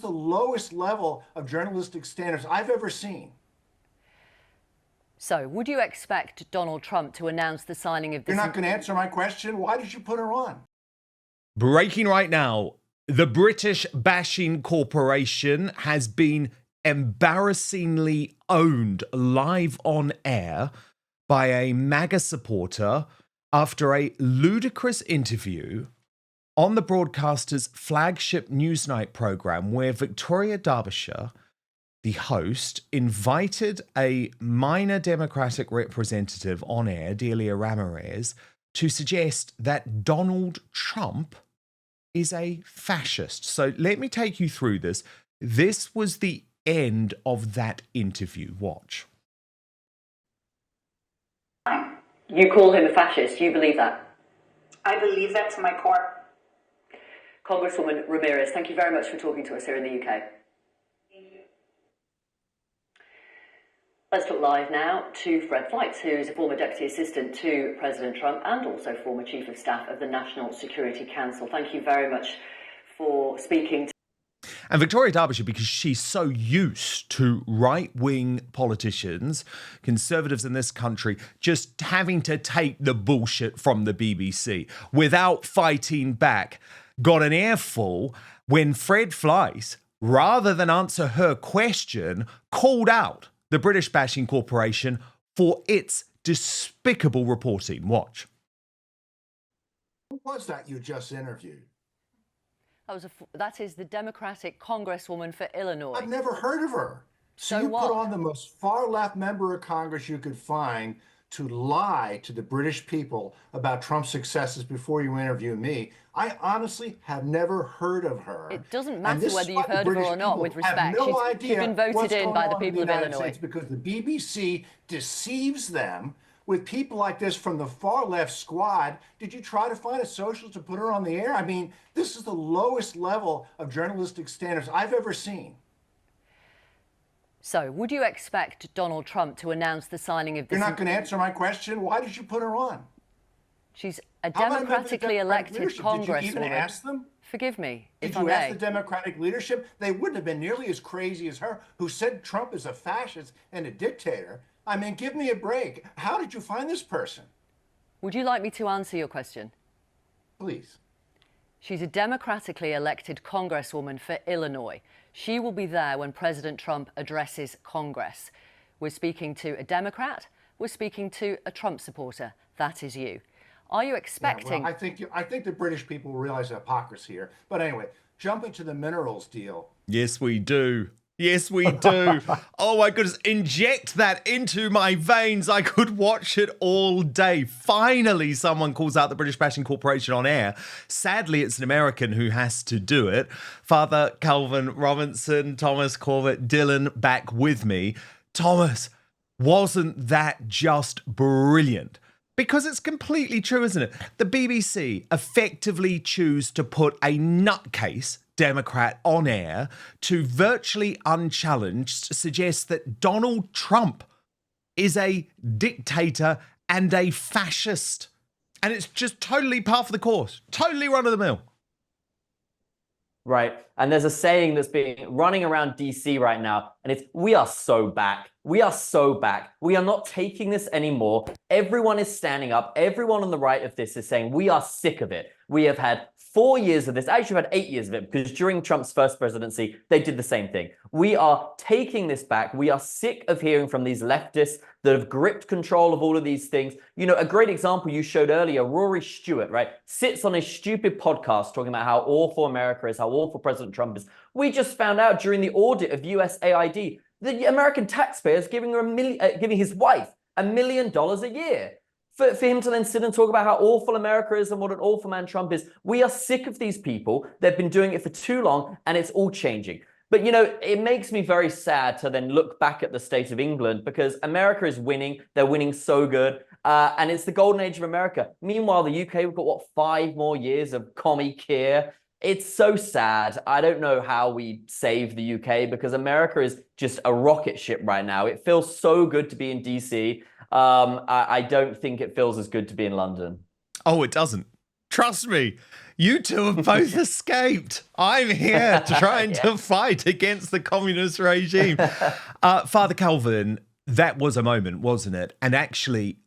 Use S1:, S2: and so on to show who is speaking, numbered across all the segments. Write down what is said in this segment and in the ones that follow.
S1: the lowest level of journalistic standards I've ever seen.
S2: So, would you expect Donald Trump to announce the signing of this?
S1: You're not going to answer my question? Why did you put her on?
S3: Breaking right now, the British bashing corporation has been embarrassingly owned live on air by a MAGA supporter after a ludicrous interview on the broadcaster's flagship Newsnight program, where Victoria Derbyshire, the host, invited a minor Democratic representative on air, Delia Ramirez, to suggest that Donald Trump is a fascist. So let me take you through this. This was the end of that interview. Watch.
S2: You call him a fascist. You believe that?
S4: I believe that to my core.
S2: Congresswoman Ramirez, thank you very much for talking to us here in the UK. Let's talk live now to Fred Fleites, who is a former Deputy Assistant to President Trump and also former Chief of Staff of the National Security Council. Thank you very much for speaking.
S3: And Victoria Derbyshire, because she's so used to right-wing politicians, conservatives in this country, just having to take the bullshit from the BBC without fighting back, got an earful when Fred Fleites, rather than answer her question, called out the British bashing corporation for its despicable reporting. Watch.
S1: Who was that you just interviewed?
S2: That is the Democratic Congresswoman for Illinois.
S1: I've never heard of her. So you
S2: what?
S1: put on the most far-left member of Congress you could find to lie to the British people about Trump's successes before you interview me. I honestly have never heard of her.
S2: It doesn't matter whether you've heard of her or not, with respect. She's been voted in by the people of Illinois.
S1: Because the BBC deceives them with people like this from the far left squad. Did you try to find a socialist to put her on the air? I mean, this is the lowest level of journalistic standards I've ever seen.
S2: So, would you expect Donald Trump to announce the signing of this?
S1: You're not going to answer my question? Why did you put her on?
S2: She's a democratically elected congresswoman.
S1: Did you even ask them?
S2: Forgive me,
S1: Did you ask the Democratic leadership? They wouldn't have been nearly as crazy as her, who said Trump is a fascist and a dictator. I mean, give me a break. How did you find this person?
S2: Would you like me to answer your question?
S1: Please.
S2: She's a democratically elected congresswoman for Illinois. She will be there when President Trump addresses Congress. We're speaking to a Democrat. We're speaking to a Trump supporter. That is you. Are you expecting?
S1: Yeah, well, I think the British people realize the hypocrisy here. But anyway, jumping to the minerals deal.
S3: Yes, we do. Yes, we do. Oh my goodness, inject that into my veins. I could watch it all day. Finally, someone calls out the British Bashing Corporation on air. Sadly, it's an American who has to do it. Father Calvin Robinson, Thomas Corbett, Dylan back with me. Thomas, wasn't that just brilliant? Because it's completely true, isn't it? The BBC effectively choose to put a nutcase Democrat on air to virtually unchallenged suggest that Donald Trump is a dictator and a fascist. And it's just totally par for the course, totally run of the mill.
S5: Right. And there's a saying that's being running around DC right now, and it's, we are so back. We are so back. We are not taking this anymore. Everyone is standing up. Everyone on the right of this is saying we are sick of it. We have had 4 years of this. Actually, we've had 8 years of it, because during Trump's first presidency, they did the same thing. We are taking this back. We are sick of hearing from these leftists that have gripped control of all of these things. You know, a great example you showed earlier, Rory Stewart, right, sits on his stupid podcast talking about how awful America is, how awful President Trump is. We just found out during the audit of USAID, the American taxpayers giving his wife $1 million a year. For him to then sit and talk about how awful America is and what an awful man Trump is. We are sick of these people. They've been doing it for too long, and it's all changing. But, you know, it makes me very sad to then look back at the state of England, because America is winning. They're winning so good. And it's the golden age of America. Meanwhile, the UK, we've got, what, 5 more years of commie Keir. It's so sad. I don't know how we save the UK, because America is just a rocket ship right now. It feels so good to be in DC. I don't think it feels as good to be in London.
S3: Oh, it doesn't. Trust me. You two have both escaped. I'm here trying to fight against the communist regime. Father Calvin, that was a moment, wasn't it? And actually,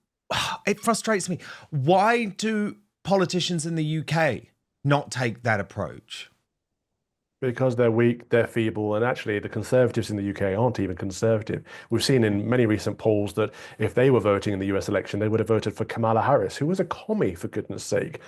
S3: it frustrates me. Why do politicians in the UK not take that approach?
S6: Because they're weak, they're feeble, and actually the Conservatives in the UK aren't even Conservative. We've seen in many recent polls that if they were voting in the US election, they would have voted for Kamala Harris, who was a commie, for goodness sake.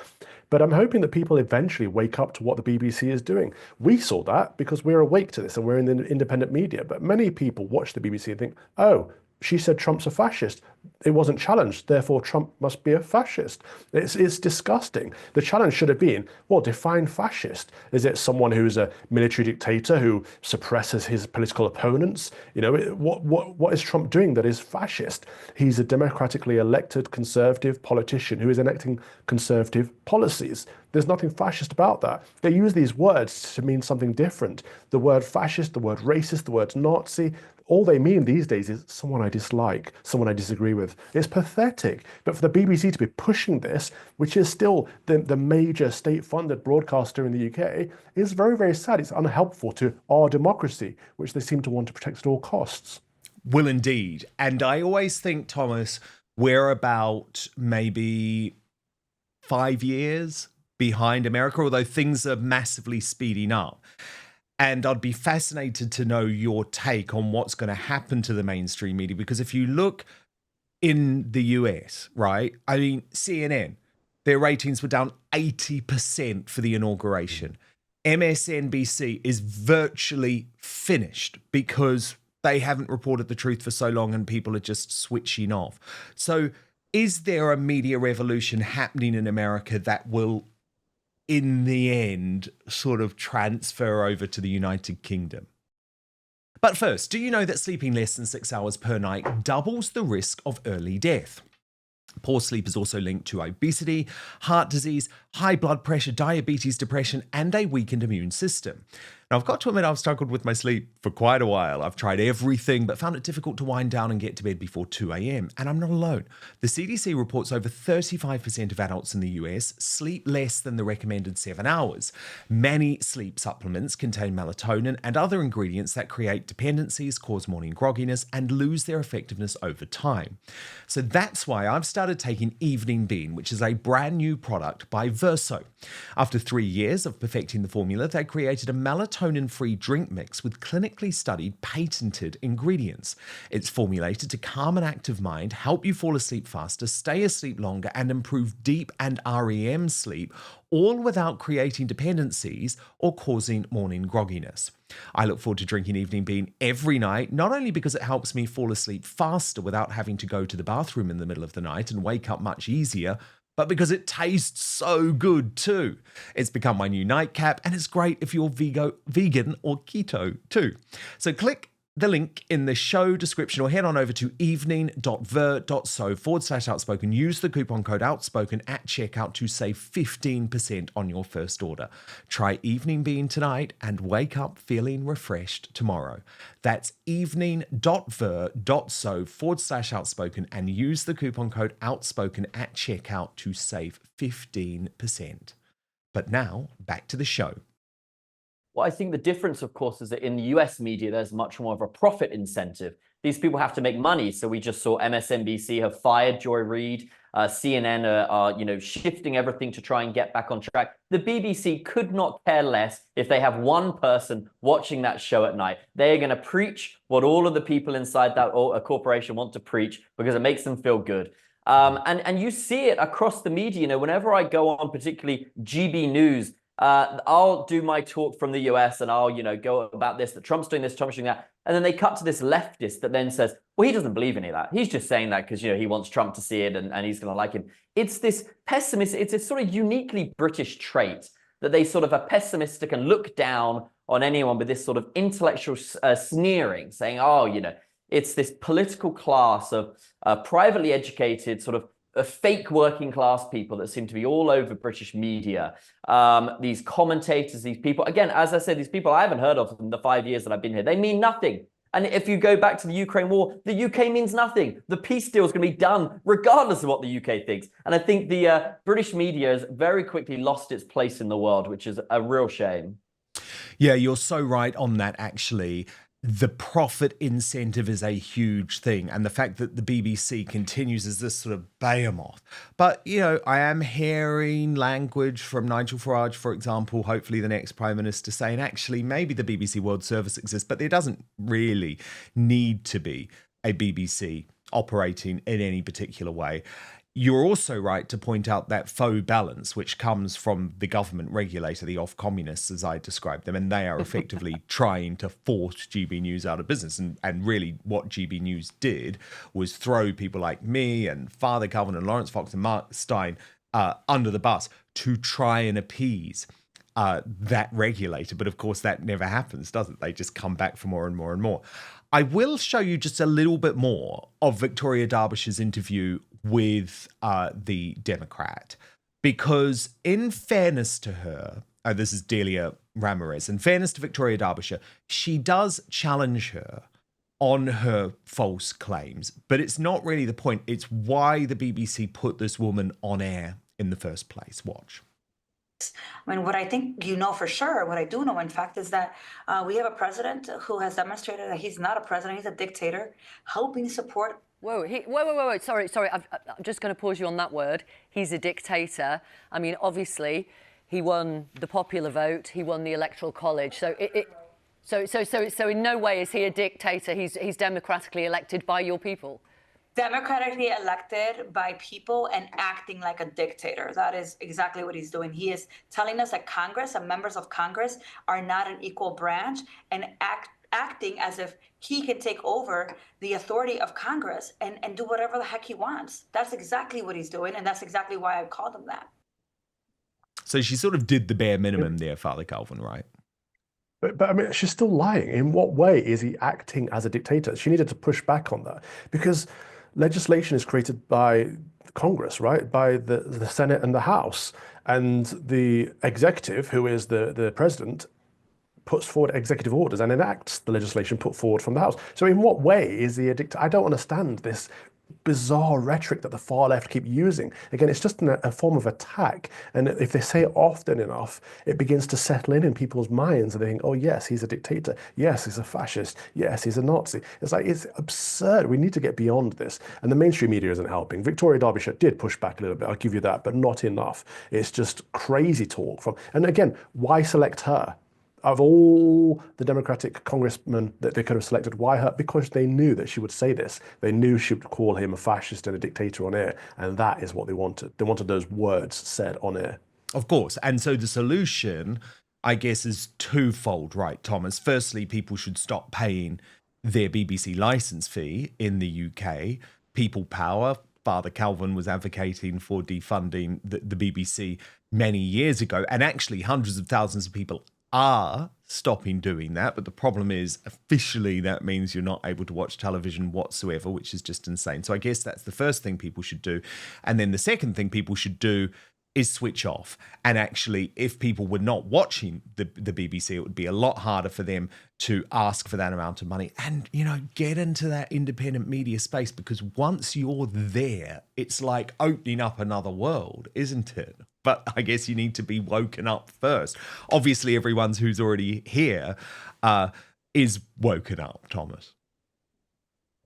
S6: But I'm hoping that people eventually wake up to what the BBC is doing. We saw that because we're awake to this and we're in the independent media. But many people watch the BBC and think, oh, she said Trump's a fascist. It wasn't challenged, therefore Trump must be a fascist. It's disgusting. The challenge should have been, well, define fascist. Is it someone who's a military dictator who suppresses his political opponents? You know, what is Trump doing that is fascist? He's a democratically elected conservative politician who is enacting conservative policies. There's nothing fascist about that. They use these words to mean something different. The word fascist, the word racist, the word Nazi, all they mean these days is someone I dislike, someone I disagree with. It's pathetic. But for the BBC to be pushing this, which is still the major state-funded broadcaster in the UK, is very, very sad. It's unhelpful to our democracy, which they seem to want to protect at all costs.
S3: Will indeed. And I always think, Thomas, we're about maybe 5 years behind America, although things are massively speeding up. And I'd be fascinated to know your take on what's going to happen to the mainstream media, because if you look in the US, right, I mean, CNN, their ratings were down 80% for the inauguration. MSNBC is virtually finished because they haven't reported the truth for so long and people are just switching off. So is there a media revolution happening in America that will, in the end, sort of transfer over to the United Kingdom? But first, do you know that sleeping less than 6 hours per night doubles the risk of early death? Poor sleep is also linked to obesity, heart disease, high blood pressure, diabetes, depression, and a weakened immune system. Now, I've got to admit I've struggled with my sleep for quite a while. I've tried everything, but found it difficult to wind down and get to bed before 2 a.m. And I'm not alone. The CDC reports over 35% of adults in the US sleep less than the recommended 7 hours. Many sleep supplements contain melatonin and other ingredients that create dependencies, cause morning grogginess, and lose their effectiveness over time. So that's why I've started taking Evening Bean, which is a brand new product by Verso. After 3 years of perfecting the formula, they created a melatonin-free drink mix with clinically studied, patented ingredients. It's formulated to calm an active mind, help you fall asleep faster, stay asleep longer, and improve deep and REM sleep, all without creating dependencies or causing morning grogginess. I look forward to drinking Evening Bean every night, not only because it helps me fall asleep faster without having to go to the bathroom in the middle of the night and wake up much easier, but because it tastes so good too. It's become my new nightcap, and it's great if you're vegan or keto too. So click the link in the show description or head on over to evening.ver.so/outspoken. Use the coupon code outspoken at checkout to save 15% on your first order. Try Evening Bean tonight and wake up feeling refreshed tomorrow. That's evening.ver.so/outspoken and use the coupon code outspoken at checkout to save 15%. But now back to the show.
S5: Well, I think the difference, of course, is that in the US media, there's much more of a profit incentive. These people have to make money. So we just saw MSNBC have fired Joy Reid. CNN are shifting everything to try and get back on track. The BBC could not care less if they have one person watching that show at night. They are going to preach what all of the people inside that corporation want to preach because it makes them feel good. And you see it across the media. Whenever I go on, particularly GB News, I'll do my talk from the US and I'll, go about this, that Trump's doing this, Trump's doing that. And then they cut to this leftist that then says, well, he doesn't believe any of that. He's just saying that because, he wants Trump to see it and he's going to like him. It's this pessimist. It's a sort of uniquely British trait that they sort of are pessimistic and look down on anyone with this sort of intellectual sneering, saying, it's this political class of privately educated sort of fake working class people that seem to be all over British media. These commentators, these people, again, as I said, these people I haven't heard of in the 5 years that I've been here. They mean nothing. And if you go back to the Ukraine war, the UK means nothing. The peace deal is going to be done regardless of what the UK thinks. And I think the British media has very quickly lost its place in the world, which is a real shame.
S3: Yeah, you're so right on that, actually. The profit incentive is a huge thing, and the fact that the BBC continues as this sort of behemoth. But, you know, I am hearing language from Nigel Farage, for example, hopefully the next Prime Minister, saying actually maybe the BBC World Service exists, but there doesn't really need to be a BBC operating in any particular way. You're also right to point out that faux balance, which comes from the government regulator, the off-communists, as I described them, and they are effectively trying to force GB News out of business. And really what GB News did was throw people like me and Father Calvin and Lawrence Fox and Mark Stein under the bus to try and appease that regulator. But of course, that never happens, does it? They just come back for more and more and more. I will show you just a little bit more of Victoria Derbyshire's interview with the Democrat, because in fairness to her, this is Delia Ramirez, in fairness to Victoria Derbyshire, she does challenge her on her false claims, but it's not really the point. It's why the BBC put this woman on air in the first place. Watch.
S4: I mean, what I think you know for sure, what I do know, in fact, is that we have a president who has demonstrated that he's not a president, he's a dictator, helping support.
S2: Whoa, wait. Sorry. I'm just going to pause you on that word. He's a dictator. I mean, obviously, he won the popular vote. He won the Electoral College. So in no way is he a dictator. He's democratically elected by your people.
S4: Democratically elected by people and acting like a dictator. That is exactly what he's doing. He is telling us that Congress and members of Congress are not an equal branch and acting as if he can take over the authority of Congress and do whatever the heck he wants. That's exactly what he's doing, and that's exactly why I called him that.
S3: So she sort of did the bare minimum there, Father Calvin, right?
S6: But I mean, she's still lying. In what way is he acting as a dictator? She needed to push back on that, because legislation is created by Congress, right? By the Senate and the House. And the executive, who is the president, puts forward executive orders and enacts the legislation put forward from the House. So in what way is he a dictator? I don't understand this bizarre rhetoric that the far left keep using. Again, it's just a form of attack. And if they say it often enough, it begins to settle in people's minds, and they think, oh yes, he's a dictator. Yes, he's a fascist. Yes, he's a Nazi. It's like, it's absurd. We need to get beyond this. And the mainstream media isn't helping. Victoria Derbyshire did push back a little bit. I'll give you that, but not enough. It's just crazy talk from, and again, why select her? Of all the Democratic congressmen that they could have selected, why her? Because they knew that she would say this. They knew she would call him a fascist and a dictator on air. And that is what they wanted. They wanted those words said on air.
S3: Of course. And so the solution, I guess, is twofold, right, Thomas? Firstly, people should stop paying their BBC license fee in the UK. People power. Father Calvin was advocating for defunding the BBC many years ago. And actually, hundreds of thousands of people are stopping doing that, but the problem is officially that means you're not able to watch television whatsoever, which is just insane. So I guess that's the first thing people should do. And then the second thing people should do is switch off. And actually, if people were not watching the BBC, it would be a lot harder for them to ask for that amount of money and, you know, get into that independent media space, because once you're there, it's like opening up another world, isn't it? But I guess you need to be woken up first. Obviously, everyone who's already here is woken up, Thomas.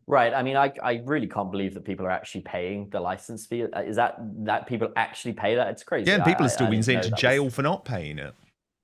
S5: Right. I mean, I really can't believe that people are actually paying the license fee. Is that people actually pay that? It's crazy.
S3: Yeah, and people are still being sent to jail for not paying it.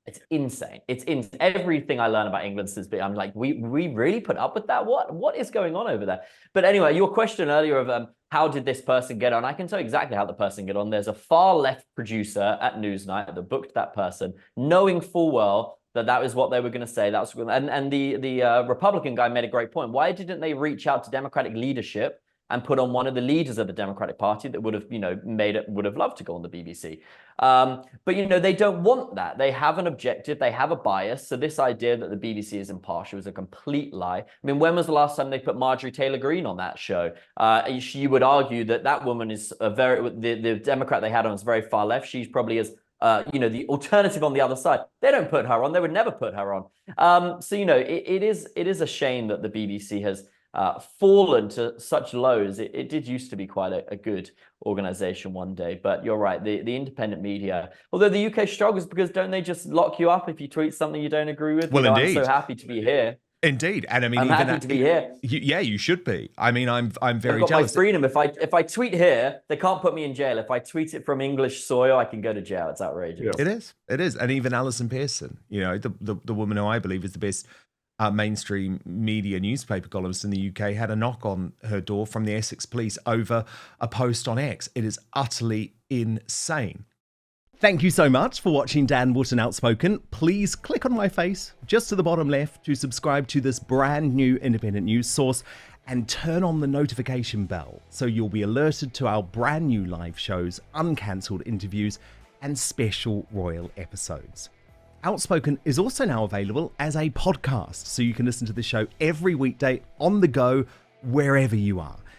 S5: It's insane. It's insane. Everything I learn about England is big. I'm like, we really put up with that? What is going on over there? But anyway, your question earlier of how did this person get on? I can tell exactly how the person get on. There's a far left producer at Newsnight that booked that person, knowing full well that was what they were going to say. And the Republican guy made a great point. Why didn't they reach out to Democratic leadership and put on one of the leaders of the Democratic Party that would have, would have loved to go on the BBC? But, they don't want that. They have an objective. They have a bias. So this idea that the BBC is impartial is a complete lie. I mean, when was the last time they put Marjorie Taylor Greene on that show? You would argue that woman is the Democrat they had on is very far left. She's probably as the alternative on the other side. They don't put her on. They would never put her on. So it is a shame that the BBC has fallen to such lows. It did used to be quite a good organization one day, but you're right. The independent media, although the UK struggles because don't they just lock you up if you tweet something you don't agree with?
S3: Well, indeed.
S5: I'm so happy to be here.
S3: Indeed, and I mean,
S5: I'm happy to be here.
S3: Yeah, you should be. I mean, I'm very
S5: I've got
S3: jealous.
S5: my freedom. If I tweet here, they can't put me in jail. If I tweet it from English soil, I can go to jail. It's outrageous.
S3: It is, and even Alison Pearson, the woman who I believe is the best mainstream media newspaper columnist in the UK, had a knock on her door from the Essex police over a post on X. It is utterly insane. Thank you so much for watching Dan Wootton Outspoken. Please click on my face just to the bottom left to subscribe to this brand new independent news source and turn on the notification bell so you'll be alerted to our brand new live shows, uncancelled interviews, and special royal episodes. Outspoken is also now available as a podcast, so you can listen to the show every weekday on the go, wherever you are.